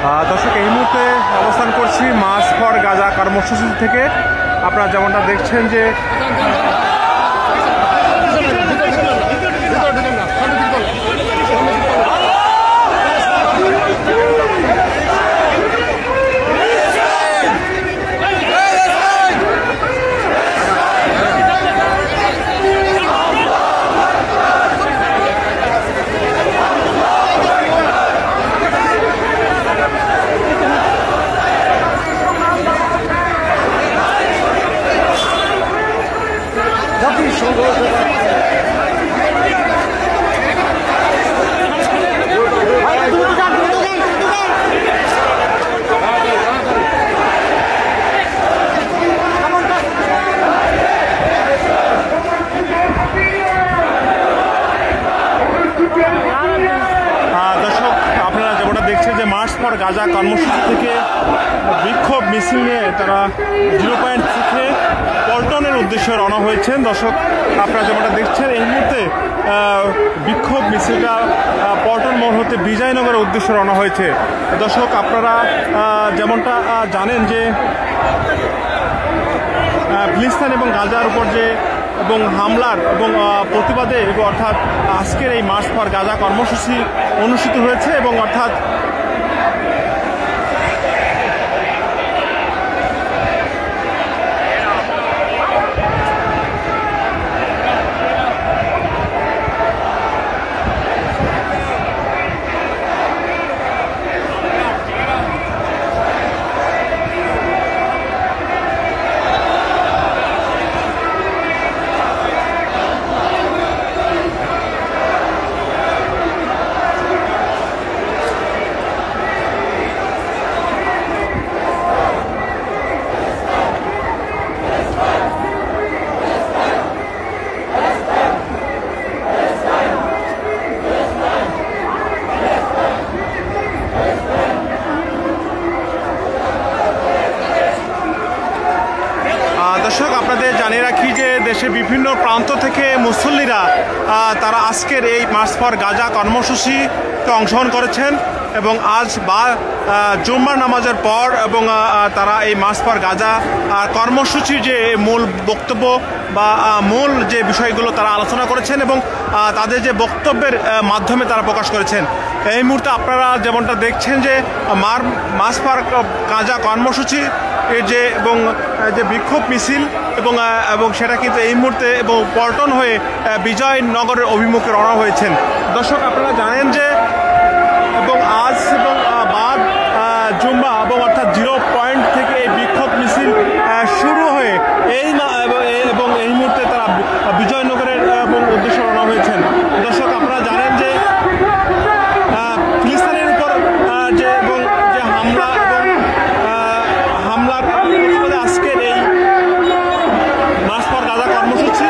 দর্শক এই মুহূর্তে অবস্থান করছি মার্চ ফর গাজা কর্মসূচি থেকে। আপনারা যেমনটা দেখছেন যে মার্চ ফর গাজা কর্মসূচি থেকে বিক্ষোভ মিছিল নিয়ে তারা 0 পয়েন্ট থেকে পল্টনের উদ্দেশ্যে রওনা হয়েছেন। দর্শক আপনারা যেমনটা দেখছেন এই মুহূর্তে বিক্ষোভ মিছিলটা পল্টন মোড় হতে বিজয়নগরের উদ্দেশ্যে রওনা হয়েছে। দর্শক আপনারা যেমনটা জানেন যে ফিলিস্তিন এবং গাজার উপর যে এবং হামলার এবং প্রতিবাদে অর্থাৎ আজকের এই মার্চ ফর গাজা কর্মসূচি অনুষ্ঠিত হয়েছে এবং অর্থাৎ আপনাদের জানিয়ে রাখি যে দেশের বিভিন্ন প্রান্ত থেকে মুসল্লিরা তারা আজকের এই মার্চ ফর গাজা কর্মসূচিতে অংশগ্রহণ করেছেন এবং আজ জুম্মার নামাজের পর এবং তারা এই মার্চ ফর গাজা কর্মসূচির যে মূল বক্তব্য বা মূল যে বিষয়গুলো তারা আলোচনা করেছেন এবং তাদের যে বক্তব্যের মাধ্যমে তারা প্রকাশ করেছেন। এই মুহূর্তে আপনারা যেমনটা দেখছেন যে মার্চ ফর গাজা কর্মসূচি এর যে এবং যে বিক্ষোভ মিছিল এবং সেটা কিন্তু এই মুহূর্তে এবং পল্টন হয়ে বিজয়নগরের অভিমুখে রওনা হয়েছেন। দর্শক আপনারা জানেন যে এবং আজ এবং বাদ জুম্মা এবং অর্থাৎ 0 পয়েন্ট থেকে এই বিক্ষোভ মিছিল শুরু হয়ে এবং এই মুহূর্তে তারা বিজয়নগরের এবং উদ্দেশ্যে রওনা হয়েছেন। দর্শক আপনারা জানেন যে ফিলিস্তিনের উপর যে এবং যে হামলা এবং হামলার প্রতিবাদে আজকের এই মার্চ ফর গাজা কর্মসূচি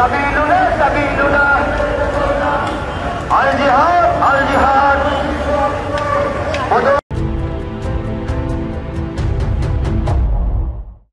سبيلنا سبيلنا